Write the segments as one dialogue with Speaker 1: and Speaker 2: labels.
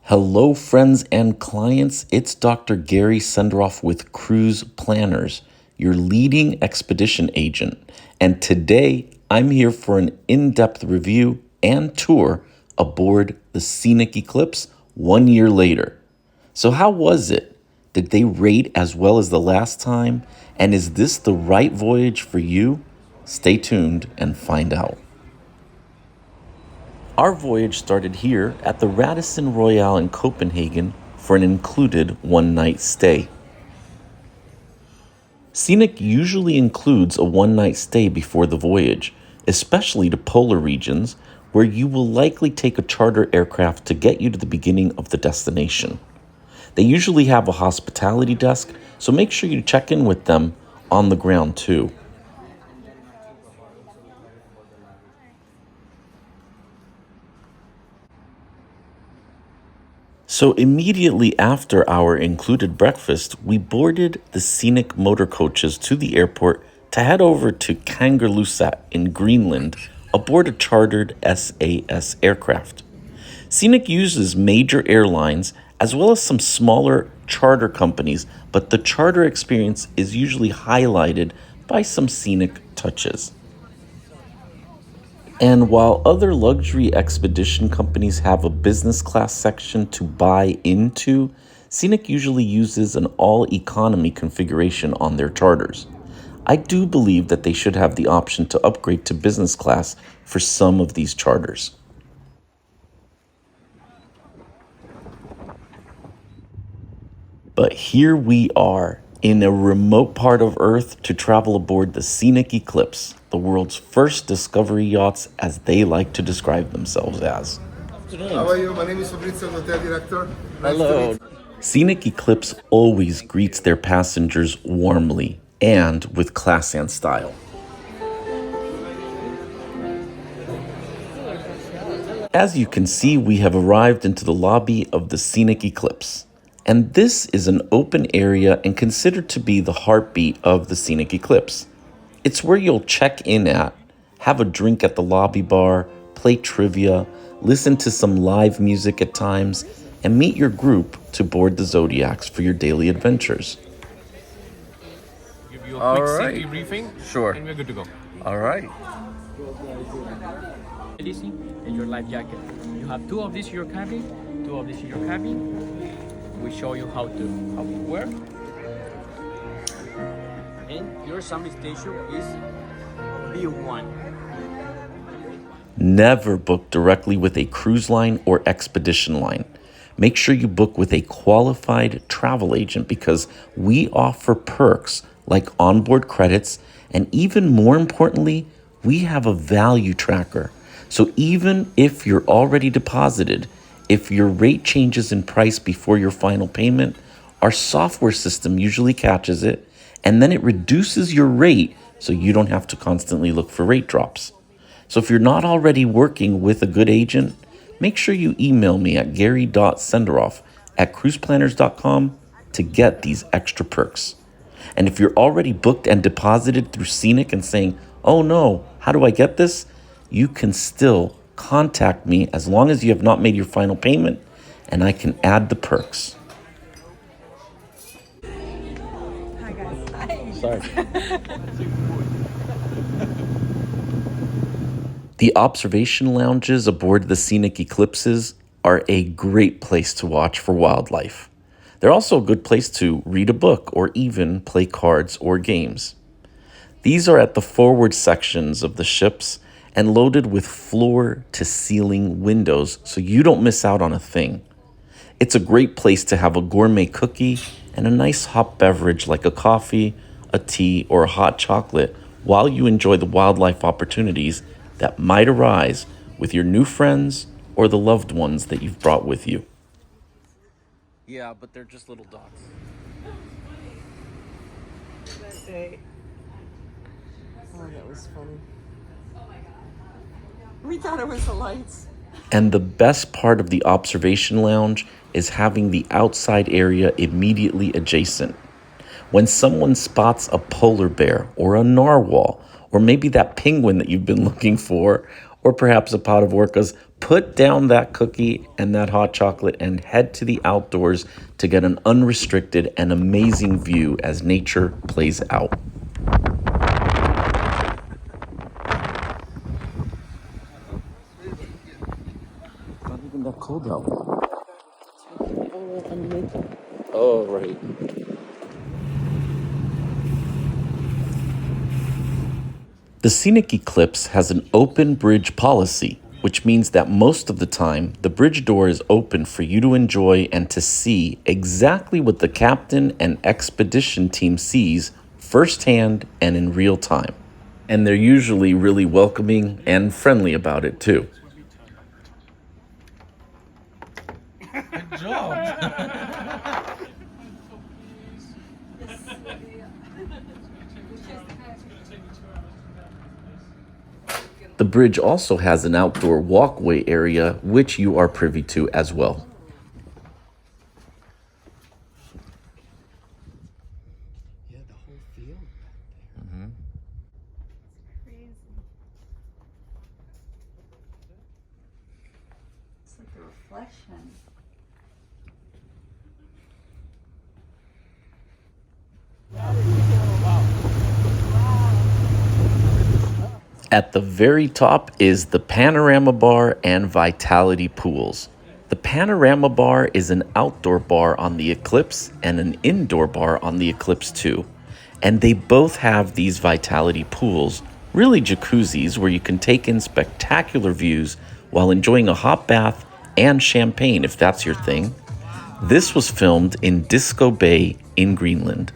Speaker 1: Hello, friends and clients. It's Dr. Gary Senderoff with Cruise Planners, your leading expedition agent. And today I'm here for an in-depth review and tour aboard the Scenic Eclipse 1 year later. So how was it? Did they rate as well as the last time? And is this the right voyage for you? Stay tuned and find out. Our voyage started here at the Radisson Royal in Copenhagen for an included one-night stay. Scenic usually includes a one-night stay before the voyage, especially to polar regions, where you will likely take a charter aircraft to get you to the beginning of the destination. They usually have a hospitality desk, so make sure you check in with them on the ground too. So immediately after our included breakfast, we boarded the Scenic motor coaches to the airport to head over to Kangerlussuaq in Greenland aboard a chartered SAS aircraft. Scenic uses major airlines as well as some smaller charter companies, but the charter experience is usually highlighted by some scenic touches. And while other luxury expedition companies have a business class section to buy into, Scenic usually uses an all-economy configuration on their charters. I do believe that they should have the option to upgrade to business class for some of these charters. But here we are, in a remote part of Earth to travel aboard the Scenic Eclipse, the world's first discovery yachts, as they like to describe themselves as.
Speaker 2: How are you? My name is Fabrizio, the hotel director.
Speaker 1: Hello. Scenic Eclipse always greets their passengers warmly and with class and style. As you can see, we have arrived into the lobby of the Scenic Eclipse. And this is an open area and considered to be the heartbeat of the Scenic Eclipse. It's where you'll check in at, have a drink at the lobby bar, play trivia, listen to some live music at times, and meet your group to board the Zodiacs for your daily adventures.
Speaker 3: Give you a quick safety briefing.
Speaker 1: Sure.
Speaker 3: And we're good to go.
Speaker 1: All right.
Speaker 4: Easy, and your life jacket. You have two of these in your cabin, two of these in your cabin. We show you how to work. And your assembly station is B1.
Speaker 1: Never book directly with a cruise line or expedition line. Make sure you book with a qualified travel agent because we offer perks like onboard credits, and even more importantly, we have a value tracker. So even if you're already deposited, if your rate changes in price before your final payment, our software system usually catches it, and then it reduces your rate so you don't have to constantly look for rate drops. So if you're not already working with a good agent, make sure you email me at gary.senderoff@cruiseplanners.com to get these extra perks. And if you're already booked and deposited through Scenic and saying, oh no, how do I get this? You can still contact me as long as you have not made your final payment, and I can add the perks.
Speaker 5: Hi guys. Hi.
Speaker 1: Sorry. The observation lounges aboard the Scenic Eclipses are a great place to watch for wildlife. They're also a good place to read a book or even play cards or games. These are at the forward sections of the ships and loaded with floor-to-ceiling windows so you don't miss out on a thing. It's a great place to have a gourmet cookie and a nice hot beverage like a coffee, a tea, or a hot chocolate while you enjoy the wildlife opportunities that might arise with your new friends or the loved ones that you've brought with you. Yeah, but they're just little dots.
Speaker 5: That day. Oh, that was funny. We thought it was the lights.
Speaker 1: And the best part of the observation lounge is having the outside area immediately adjacent. When someone spots a polar bear or a narwhal, or maybe that penguin that you've been looking for, or perhaps a pot of orcas Put down that cookie and that hot chocolate and head to the outdoors to get an unrestricted and amazing view as nature plays out. Not even that cold out. Oh, right. The Scenic Eclipse has an open bridge policy, which means that most of the time, the bridge door is open for you to enjoy and to see exactly what the captain and expedition team sees firsthand and in real time. And they're usually really welcoming and friendly about it too.
Speaker 3: Good job.
Speaker 1: The bridge also has an outdoor walkway area, which you are privy to as well.
Speaker 6: Yeah, the whole field back there.
Speaker 5: Crazy. It's like a reflection.
Speaker 1: At the very top is the Panorama Bar and Vitality Pools. The Panorama Bar is an outdoor bar on the Eclipse and an indoor bar on the Eclipse too. And they both have these Vitality Pools, really jacuzzis where you can take in spectacular views while enjoying a hot bath and champagne if that's your thing. This was filmed in Disco Bay in Greenland.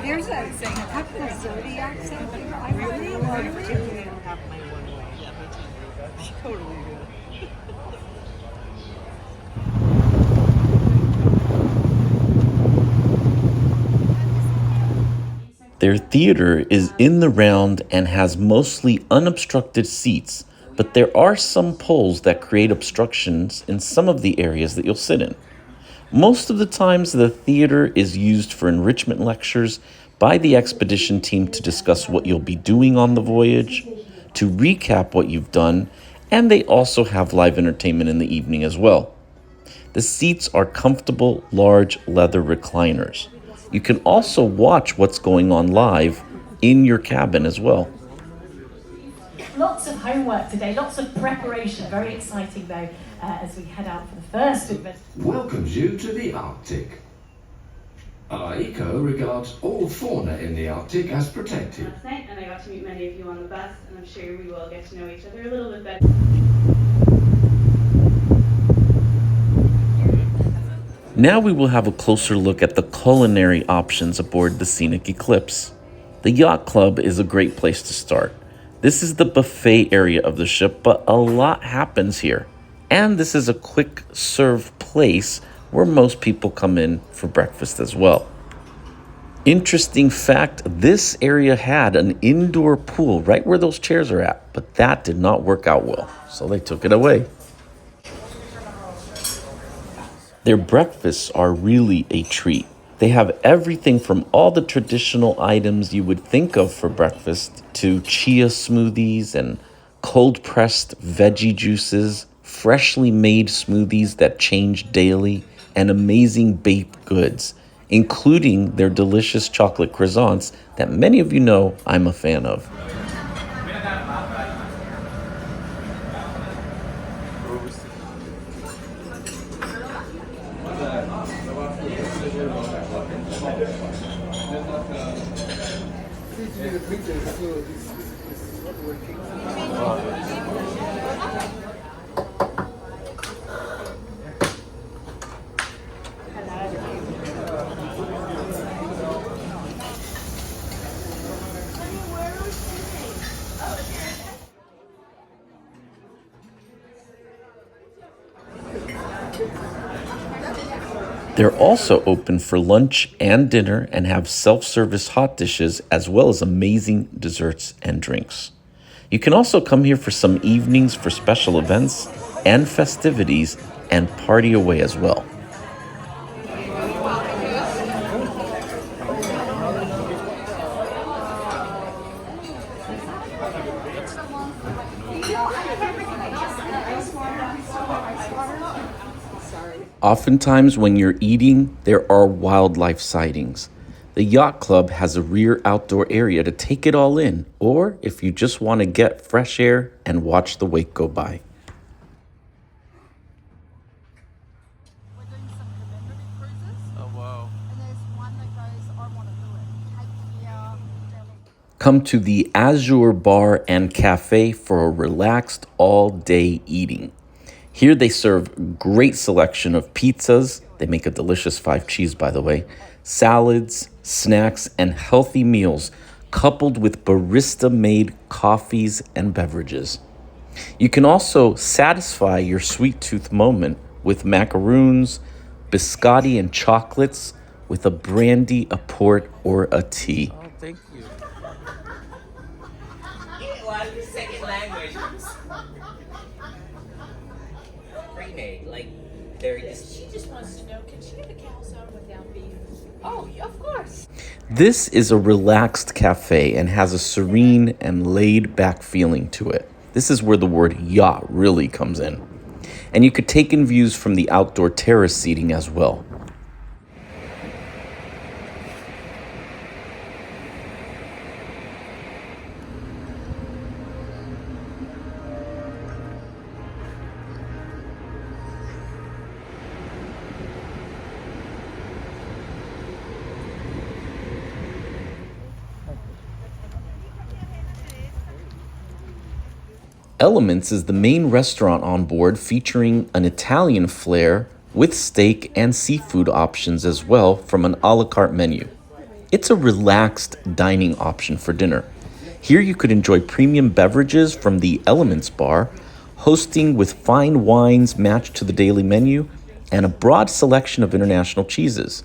Speaker 5: There's a couple of zodiac something. I really love particularly have my one way. Yeah, me too. Totally do.
Speaker 1: Their theater is in the round and has mostly unobstructed seats, but there are some poles that create obstructions in some of the areas that you'll sit in. Most of the times, the theater is used for enrichment lectures by the expedition team to discuss what you'll be doing on the voyage, to recap what you've done, and they also have live entertainment in the evening as well. The seats are comfortable, large leather recliners. You can also watch what's going on live in your cabin as well.
Speaker 7: Lots of homework today, lots of preparation. Very exciting though, as we head out for the first event.
Speaker 8: Welcomes you to the Arctic. Our eco regards all fauna in the Arctic as protected.
Speaker 9: Last night, and I got to meet many of you on the bus, and I'm sure we will get to know each other a little bit better.
Speaker 1: Now we will have a closer look at the culinary options aboard the Scenic Eclipse. The Yacht Club is a great place to start. This is the buffet area of the ship, but a lot happens here. And this is a quick serve place where most people come in for breakfast as well. Interesting fact, this area had an indoor pool right where those chairs are at, but that did not work out well, so they took it away. Their breakfasts are really a treat. They have everything from all the traditional items you would think of for breakfast to chia smoothies and cold-pressed veggie juices, freshly made smoothies that change daily, and amazing baked goods, including their delicious chocolate croissants that many of you know I'm a fan of. They're also open for lunch and dinner and have self-service hot dishes as well as amazing desserts and drinks. You can also come here for some evenings for special events and festivities and party away as well. Oftentimes, when you're eating, there are wildlife sightings. The Yacht Club has a rear outdoor area to take it all in, or if you just want to get fresh air and watch the wake go by.
Speaker 10: We're doing some commemorative cruises.
Speaker 3: Oh, wow.
Speaker 10: And there's one that goes, I want to do it. Cape Fear,
Speaker 1: Come to the Azure Bar and Cafe for a relaxed all-day eating. Here they serve great selection of pizzas. They make a delicious 5 cheese, by the way. Salads, snacks, and healthy meals coupled with barista-made coffees and beverages. You can also satisfy your sweet tooth moment with macaroons, biscotti, and chocolates with a brandy, a port, or a tea.
Speaker 3: Oh, thank you.
Speaker 11: What is second language? Pre-made, like very.
Speaker 7: She just wants to know, can she get a calzone without beef? Oh, of course.
Speaker 1: This is a relaxed cafe and has a serene and laid-back feeling to it. This is where the word yacht really comes in. And you could take in views from the outdoor terrace seating as well. Elements is the main restaurant on board, featuring an Italian flair with steak and seafood options as well from an a la carte menu. It's a relaxed dining option for dinner. Here you could enjoy premium beverages from the Elements Bar, hosting with fine wines matched to the daily menu, and a broad selection of international cheeses.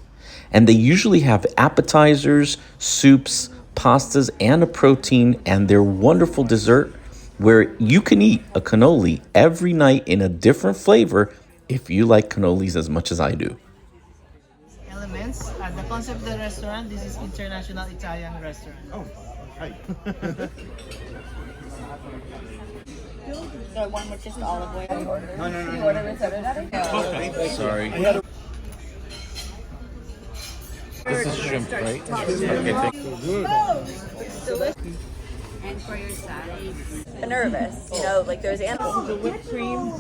Speaker 1: And they usually have appetizers, soups, pastas, and a protein, and their wonderful dessert, where you can eat a cannoli every night in a different flavor if you like cannolis as much as I do.
Speaker 12: Elements. The concept of the restaurant, this is international Italian restaurant. Oh, hi.
Speaker 5: The one with just olive oil.
Speaker 12: No.
Speaker 5: You order with soda, Daddy?
Speaker 3: Sorry. This is shrimp, right? Okay, thank you.
Speaker 5: And for your sides. Nervous, you know, like there's animals. The whipped cream.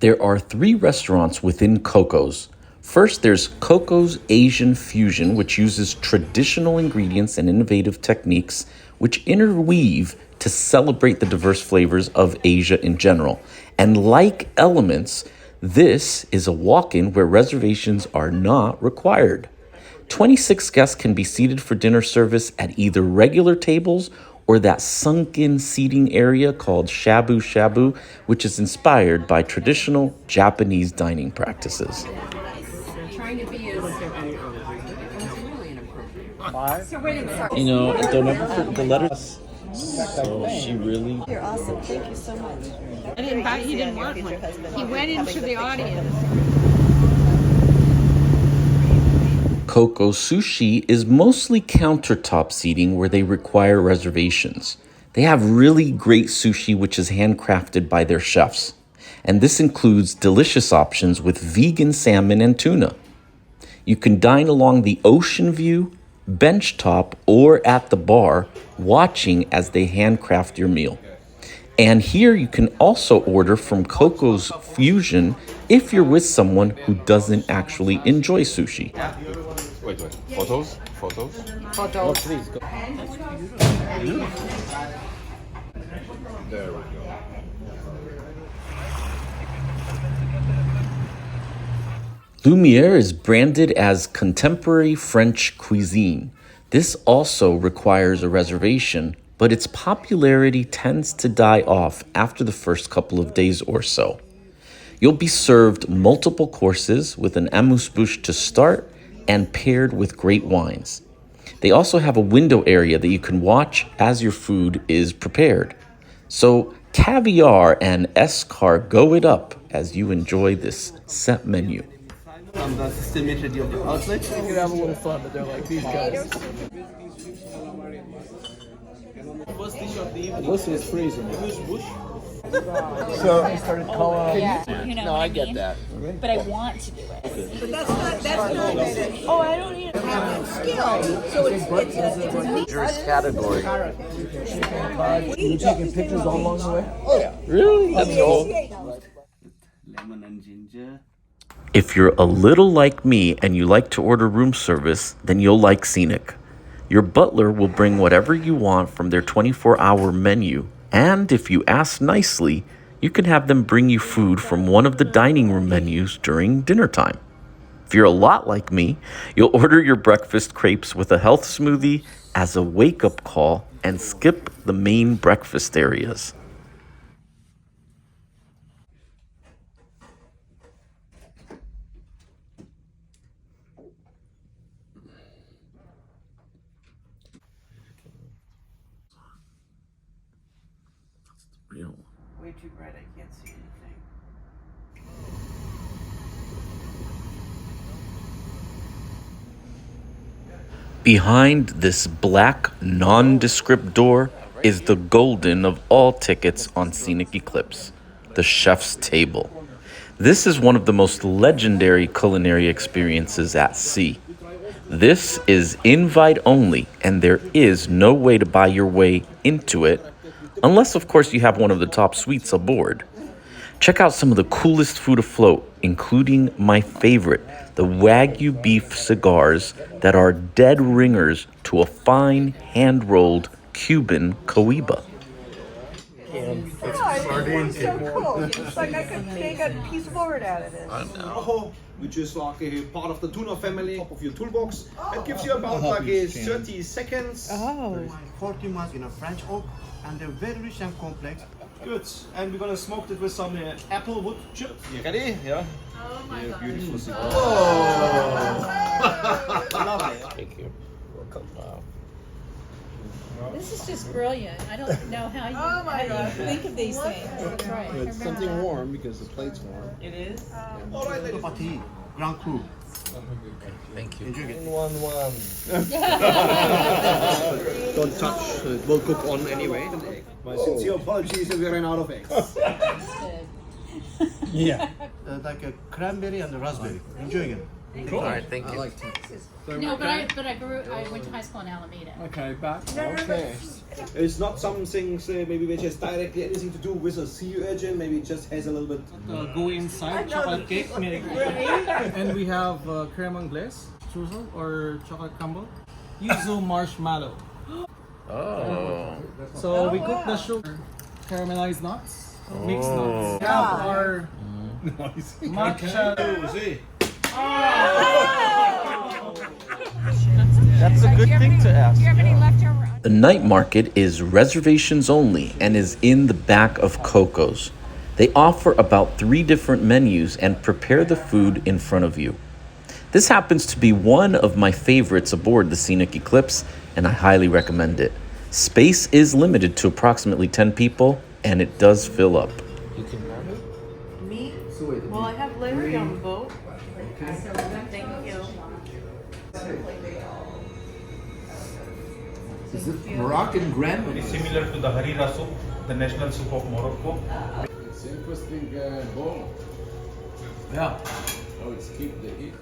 Speaker 1: There are 3 restaurants within Coco's. First, there's Coco's Asian Fusion, which uses traditional ingredients and innovative techniques which interweave to celebrate the diverse flavors of Asia in general. And like Elements, this is a walk-in where reservations are not required. 26 guests can be seated for dinner service at either regular tables or that sunken seating area called shabu shabu, which is inspired by traditional Japanese dining practices.
Speaker 5: Trying to be as really inappropriate.
Speaker 1: You know, don't ever put the letters. So she really.
Speaker 5: You're awesome. Thank you so much.
Speaker 10: I didn't buy, he didn't want one. He went into the audience.
Speaker 1: Coco Sushi is mostly countertop seating where they require reservations. They have really great sushi which is handcrafted by their chefs. And this includes delicious options with vegan salmon and tuna. You can dine along the ocean view, bench top, or at the bar, watching as they handcraft your meal. And here you can also order from Coco's Fusion if you're with someone who doesn't actually enjoy sushi.
Speaker 3: Wait. Photos?
Speaker 12: Oh, please go.
Speaker 3: There we go.
Speaker 1: Lumiere is branded as contemporary French cuisine. This also requires a reservation, but its popularity tends to die off after the first couple of days or so. You'll be served multiple courses with an amuse-bouche to start and paired with great wines. They also have a window area that you can watch as your food is prepared. So caviar and escargot it up as you enjoy this set menu.
Speaker 12: The systemicity of the outlet. You can have a little fun, but they're like these guys. First dish of the evening. This is freezing.
Speaker 2: So,
Speaker 10: You know,
Speaker 6: No, I get
Speaker 10: mean?
Speaker 6: that.
Speaker 10: But I want to do it.
Speaker 5: But that's not, oh, I don't even have skill. So it's
Speaker 6: Dangerous category.
Speaker 2: you taking pictures all along the way?
Speaker 6: Oh yeah. Really? That's cool.
Speaker 13: Lemon and ginger.
Speaker 1: If you're a little like me and you like to order room service, then you'll like Scenic. Your butler will bring whatever you want from their 24-hour menu, and if you ask nicely, you can have them bring you food from one of the dining room menus during dinner time. If you're a lot like me, you'll order your breakfast crepes with a health smoothie as a wake-up call and skip the main breakfast areas.
Speaker 13: Way too bright, I can't see anything.
Speaker 1: Behind this black, nondescript door is the golden of all tickets on Scenic Eclipse, the chef's table. This is one of the most legendary culinary experiences at sea. This is invite only, and there is no way to buy your way into it, unless, of course, you have one of the top suites aboard. Check out some of the coolest food afloat, including my favorite, the Wagyu beef cigars that are dead ringers to a fine, hand-rolled Cuban cohiba.
Speaker 5: it's so cool. It's like I could take a piece forward out of it.
Speaker 14: Which is like a part of the tuna family, top of your toolbox. It gives you about like a 30 seconds.
Speaker 6: 40 months in a French oak, and they're very rich and complex.
Speaker 14: Good. And we're gonna smoke it with some apple wood chip. You ready? Yeah.
Speaker 10: Oh my
Speaker 14: Yeah,
Speaker 10: god.
Speaker 14: beautiful cigar. Lovely.
Speaker 6: Thank you. Welcome. Wow.
Speaker 10: This is just brilliant. I don't know how you, think of these things. That's right.
Speaker 6: It's something warm because the plate's warm.
Speaker 4: It is.
Speaker 14: All right, ladies.
Speaker 6: Party, Grand Cru.
Speaker 1: Thank you.
Speaker 6: Enjoy it.
Speaker 13: 1-1.
Speaker 6: Don't touch. It will cook on anyway.
Speaker 14: My sincere apologies if we ran out of eggs.
Speaker 6: Yeah. Like a cranberry and a raspberry. Enjoying it.
Speaker 4: Cool.
Speaker 6: All right,
Speaker 13: thank you.
Speaker 6: I like
Speaker 10: No, but I went to high school in Alameda.
Speaker 4: Okay, back.
Speaker 6: Okay.
Speaker 14: It's not some things maybe which has directly anything to do with a sea urchin. Maybe it just has a little bit.
Speaker 3: Go inside chocolate cake, and we have creme anglaise, streusel or chocolate crumble, yuzu marshmallow.
Speaker 1: Oh.
Speaker 3: So we cook the sugar, caramelized nuts, mixed nuts. We have our matcha.
Speaker 1: That's a good thing to ask.
Speaker 10: Do you have any leftover?
Speaker 1: The night market is reservations only and is in the back of Coco's. They offer about 3 different menus and prepare the food in front of you. This happens to be one of my favorites aboard the Scenic Eclipse, and I highly recommend it. Space is limited to approximately 10 people, and it does fill up.
Speaker 5: Me? Well, I have Larry on the boat. Thank you.
Speaker 6: Is it Moroccan grandma?
Speaker 3: Similar to the harira soup, the national soup of Morocco.
Speaker 6: It's interesting bowl.
Speaker 3: Yeah.
Speaker 6: Oh, it's keep the heat.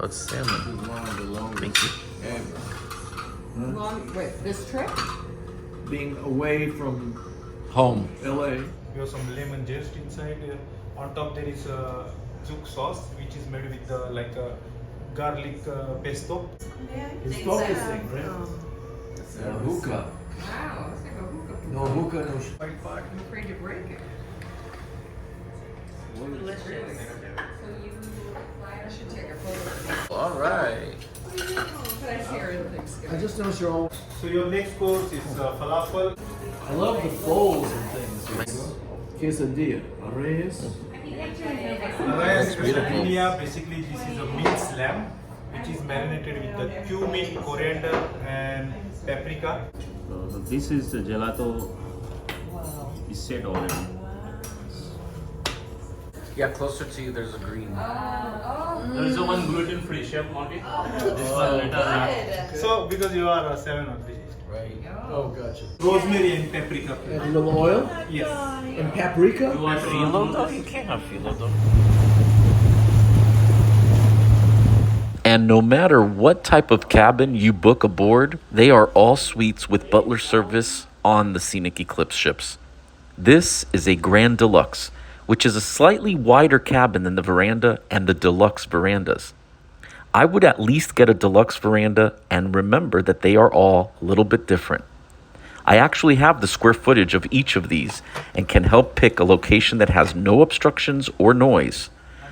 Speaker 1: Oh, it's salmon.
Speaker 6: One of the longest.
Speaker 1: Thank you.
Speaker 5: Wait, this trip?
Speaker 6: Being away from
Speaker 1: Home.
Speaker 6: LA.
Speaker 3: We have some lemon zest inside. On top there is zouk sauce, which is made with like a garlic pesto.
Speaker 6: It's focusing, right? Hookah.
Speaker 5: Wow, it's like a hookah.
Speaker 6: No hookah, no
Speaker 5: I'm afraid to break it. Delicious. So I should take a photo.
Speaker 6: All right. I just noticed you're all.
Speaker 3: So your next course is falafel.
Speaker 6: I love the bowls and things. Quesadilla. Arrayas.
Speaker 3: India, basically this is a minced lamb, which is marinated with the cumin, coriander and paprika.
Speaker 15: So this is the gelato is set already.
Speaker 1: Yeah, closer to you, there's a green.
Speaker 15: There is a one gluten-free chef on it. This one later.
Speaker 3: So because you are 7 or 3.
Speaker 1: Right.
Speaker 6: Oh, gotcha.
Speaker 3: Rosemary and paprika.
Speaker 6: And a little oil?
Speaker 3: Yes.
Speaker 6: And paprika?
Speaker 3: You want
Speaker 1: Phyllo dough? You can't have phyllo dough. And no matter what type of cabin you book aboard, they are all suites with butler service on the Scenic Eclipse ships. This is a Grand Deluxe, which is a slightly wider cabin than the veranda and the Deluxe verandas. I would at least get a Deluxe veranda and remember that they are all a little bit different. I actually have the square footage of each of these and can help pick a location that has no obstructions or noise.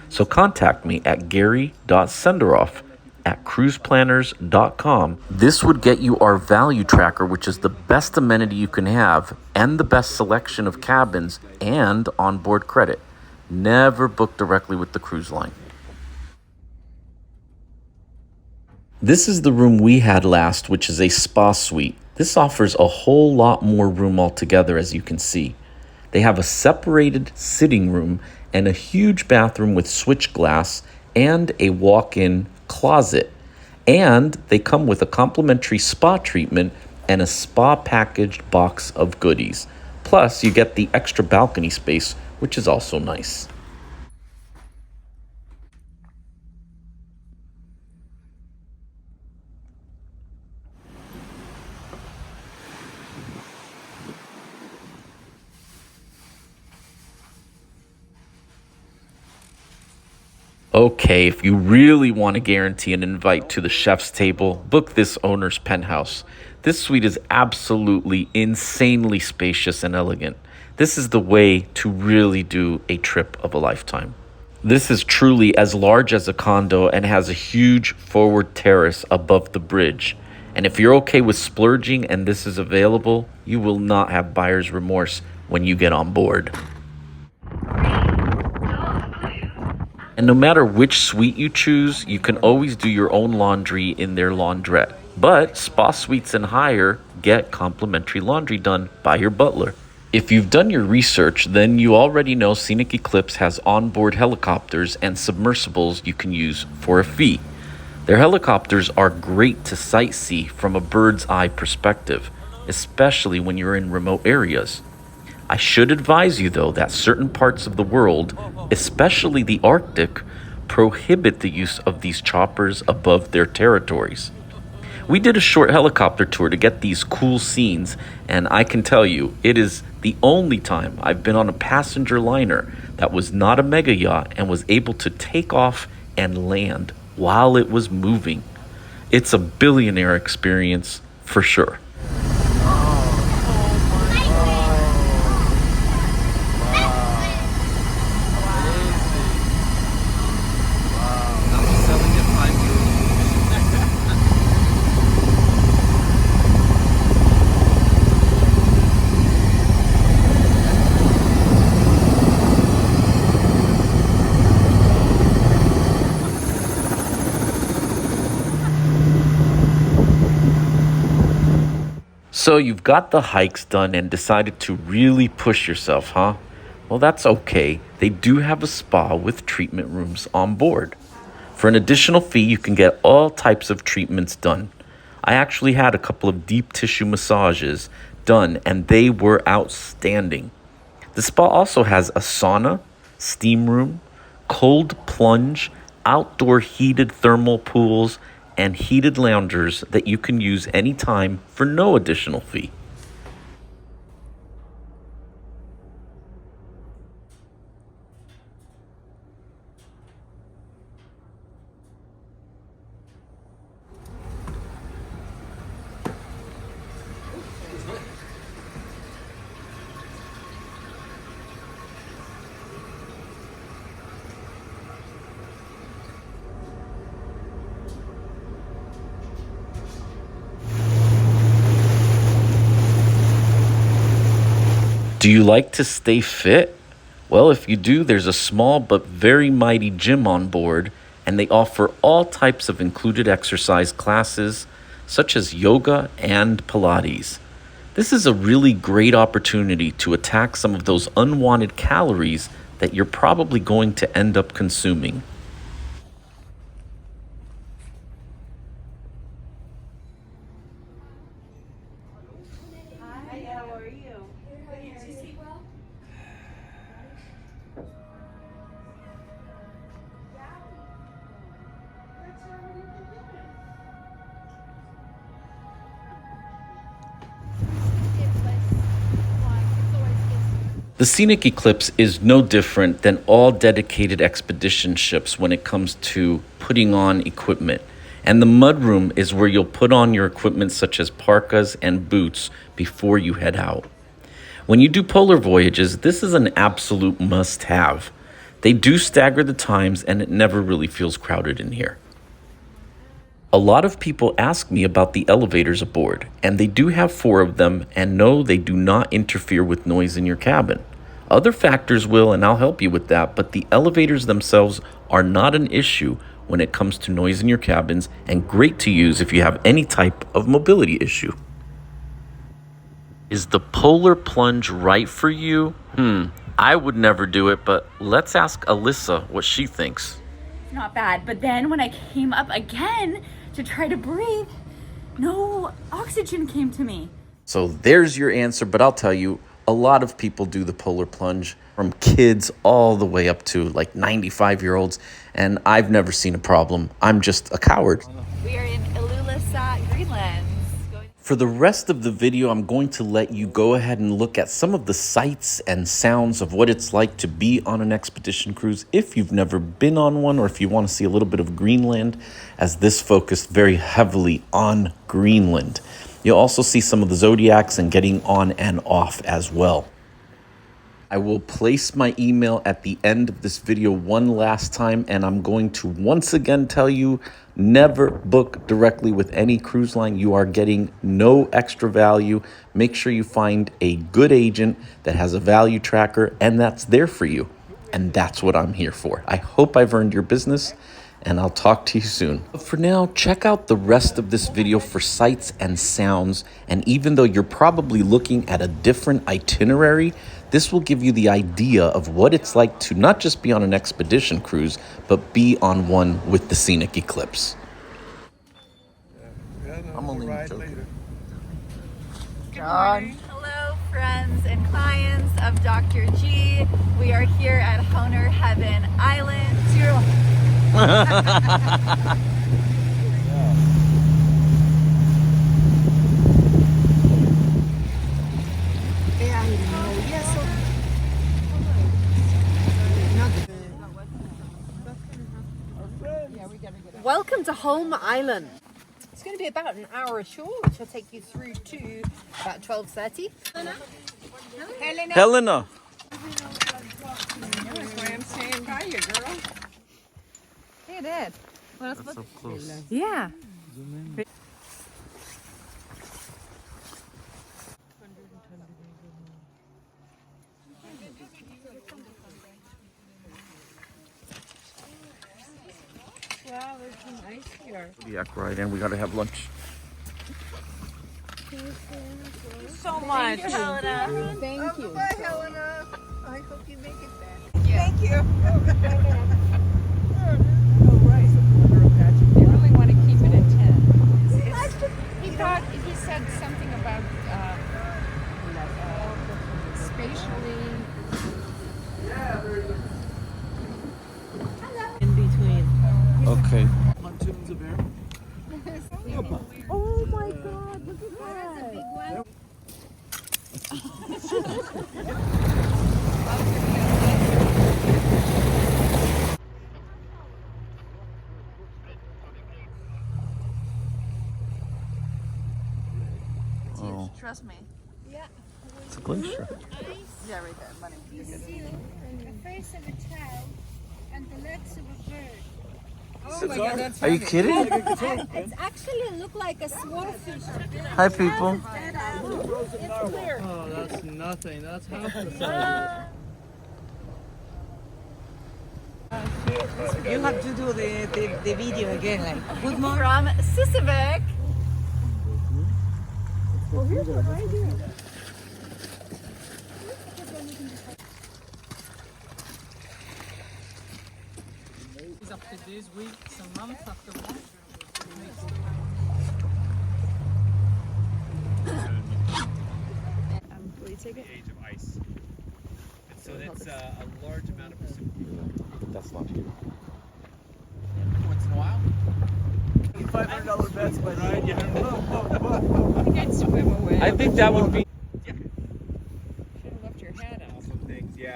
Speaker 1: So contact me at gary.senderoff@cruiseplanners.com. This would get you our value tracker, which is the best amenity you can have and the best selection of cabins and onboard credit. Never book directly with the cruise line. This is the room we had last, which is a spa suite. This offers a whole lot more room altogether, as you can see. They have a separated sitting room and a huge bathroom with switch glass and a walk-in closet. And they come with a complimentary spa treatment and a spa packaged box of goodies. Plus, you get the extra balcony space, which is also nice. Okay, if you really want to guarantee an invite to the chef's table, book this owner's penthouse. This suite is absolutely insanely spacious and elegant. This is the way to really do a trip of a lifetime. This is truly as large as a condo and has a huge forward terrace above the bridge. And if you're okay with splurging and this is available, you will not have buyer's remorse when you get on board. And no matter which suite you choose, you can always do your own laundry in their laundrette. But spa suites and higher get complimentary laundry done by your butler. If you've done your research, then you already know Scenic Eclipse has onboard helicopters and submersibles you can use for a fee. Their helicopters are great to sightsee from a bird's eye perspective, especially when you're in remote areas. I should advise you, though, that certain parts of the world, especially the Arctic, prohibit the use of these choppers above their territories. We did a short helicopter tour to get these cool scenes, and I can tell you, it is the only time I've been on a passenger liner that was not a mega yacht and was able to take off and land while it was moving. It's a billionaire experience for sure. So you've got the hikes done and decided to really push yourself, huh? Well, that's okay. They do have a spa with treatment rooms on board. For an additional fee, you can get all types of treatments done. I actually had a couple of deep tissue massages done, and they were outstanding. The spa also has a sauna, steam room, cold plunge, outdoor heated thermal pools, and heated loungers that you can use anytime for no additional fee. Do you like to stay fit? Well, if you do, there's a small but very mighty gym on board, and they offer all types of included exercise classes, such as yoga and Pilates. This is a really great opportunity to attack some of those unwanted calories that you're probably going to end up consuming. The Scenic Eclipse is no different than all dedicated expedition ships when it comes to putting on equipment. And the mudroom is where you'll put on your equipment such as parkas and boots before you head out. When you do polar voyages, this is an absolute must-have. They do stagger the times and it never really feels crowded in here. A lot of people ask me about the elevators aboard, and they do have 4 of them, and no, they do not interfere with noise in your cabin. Other factors will, and I'll help you with that, but the elevators themselves are not an issue when it comes to noise in your cabins, and great to use if you have any type of mobility issue. Is the polar plunge right for you? I would never do it, but let's ask Alyssa what she thinks.
Speaker 16: Not bad, but then when I came up again to try to breathe, no oxygen came to me.
Speaker 1: So there's your answer, but I'll tell you, a lot of people do the polar plunge, from kids all the way up to like 95-year-olds, and I've never seen a problem. I'm just a coward.
Speaker 16: We are in Ilulissat, Greenland.
Speaker 1: For the rest of the video, I'm going to let you go ahead and look at some of the sights and sounds of what it's like to be on an expedition cruise if you've never been on one, or if you want to see a little bit of Greenland, as this focused very heavily on Greenland. You'll also see some of the zodiacs and getting on and off as well. I will place my email at the end of this video one last time, and I'm going to once again tell you, never book directly with any cruise line. You are getting no extra value. Make sure you find a good agent that has a value tracker and that's there for you. And that's what I'm here for. I hope I've earned your business, and I'll talk to you soon. But for now, check out the rest of this video for sights and sounds. And even though you're probably looking at a different itinerary, this will give you the idea of what it's like to not just be on an expedition cruise, but be on one with the Scenic Eclipse. I'm only joking.
Speaker 16: John. Hello, friends and clients of Dr. G. We are here at Honer Heaven Island.
Speaker 5: Welcome to Holm Island. It's going to be about an hour ashore, which will take you through to about 12:30. Helena.
Speaker 1: Helena.
Speaker 5: That's why I'm saying hi, you girl. Hey, Dad.
Speaker 1: That's so close.
Speaker 5: Yeah. Wow, there's some ice here.
Speaker 1: Zodiac ride, and we gotta have lunch.
Speaker 5: So much.
Speaker 16: Thank you, Helena.
Speaker 5: Thank you.
Speaker 12: Bye, Helena. I hope you make it back.
Speaker 5: Thank you.
Speaker 10: They really want to keep it at 10. He said something about spatially.
Speaker 12: In between.
Speaker 1: Okay.
Speaker 6: Pontoons of air.
Speaker 5: Oh my God, look at that. That's a big one.
Speaker 1: Oh,
Speaker 16: Trust me.
Speaker 5: Yeah.
Speaker 1: it's a glacier.
Speaker 16: Yeah, right there, money.
Speaker 17: You see the face of a child and the legs of a bird.
Speaker 5: Oh my God, that's
Speaker 1: Are you kidding?
Speaker 17: It's actually look like a swordfish.
Speaker 1: Hi, people.
Speaker 17: It's clear.
Speaker 3: Oh, that's nothing. That's half the size.
Speaker 12: You have to do the video again, like good morning.
Speaker 16: From Sisavik.
Speaker 17: Well, here's what I do.
Speaker 4: After days, weeks, and months after months.
Speaker 16: Will you take it?
Speaker 4: The age of ice. And so that's a large amount of precipitation.
Speaker 1: That's not here.
Speaker 4: Once in a while.
Speaker 6: $500 bets by
Speaker 4: Right, yeah.
Speaker 10: I think I'd swim away.
Speaker 1: I think that would be.
Speaker 10: Should have left your hat out.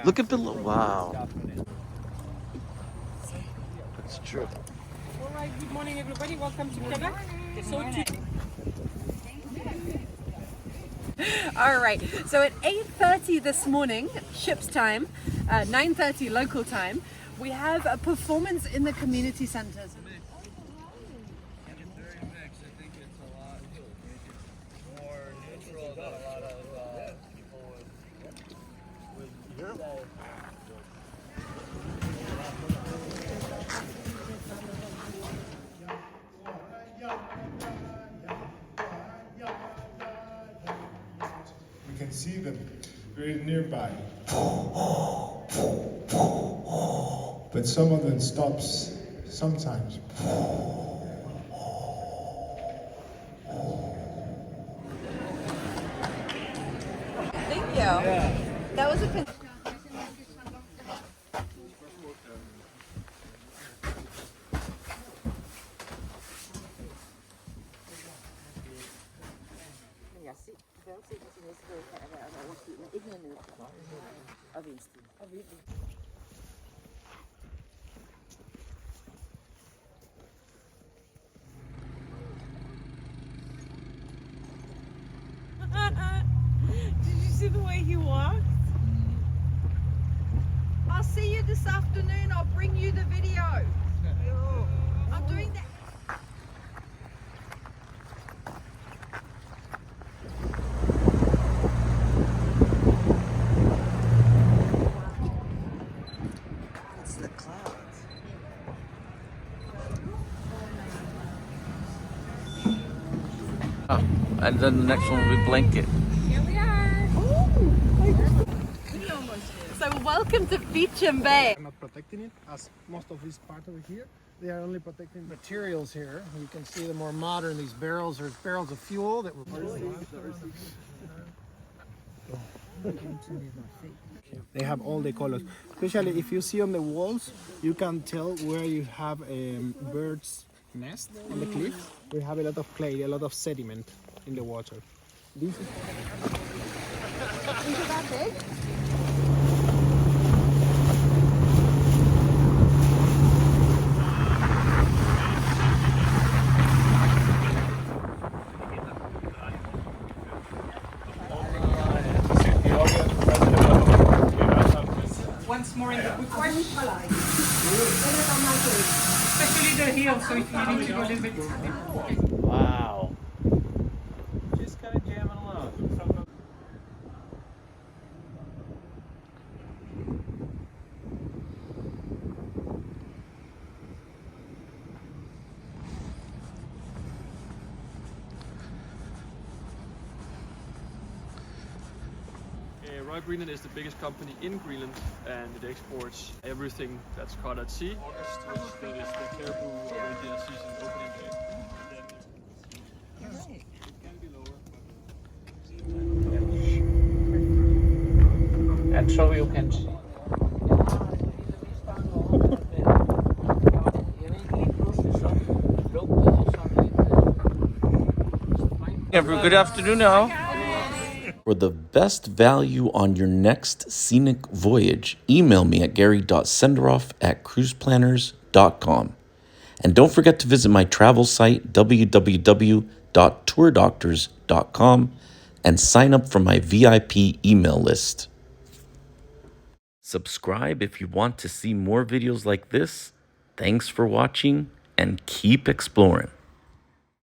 Speaker 1: Look at below. Wow. That's true.
Speaker 18: All right, good morning, everybody. Welcome to Quebec.
Speaker 5: All right, so at 8:30 this morning, ship's time, 9:30 local time, we have a performance in the community centers.
Speaker 19: We can see them very nearby. But some of them stops sometimes.
Speaker 5: Thank you. Yeah. That was a
Speaker 18: Did you see the way he walked?
Speaker 5: I'll see you this afternoon. I'll bring you the video. I'm doing that.
Speaker 13: It's the clouds.
Speaker 1: Oh, and then the next one will be blanket.
Speaker 5: Here we are. So welcome to Beach and Bay.
Speaker 2: I'm not protecting it, as most of this part over here, they are only protecting materials here. You can see the more modern, these barrels are barrels of fuel that were They have all the colors. Especially if you see on the walls, you can tell where you have a bird's nest on the cliff. We have a lot of clay, a lot of sediment in the water. This is
Speaker 5: that big?
Speaker 18: Once more in the good part. Especially the heel, so if you need to go a little bit.
Speaker 1: Wow.
Speaker 15: Just kind of jamming along.
Speaker 20: Royal Greenland is the biggest company in Greenland, and it exports everything that's caught at sea. August, which is the caribou reindeer season opening day. It can be lower.
Speaker 11: And so you can see.
Speaker 1: Good afternoon now. For the best value on your next scenic voyage, email me at gary.senderoff@cruiseplanners.com. And don't forget to visit my travel site, www.tourdoctors.com, and sign up for my VIP email list. Subscribe if you want to see more videos like this. Thanks for watching, and keep exploring.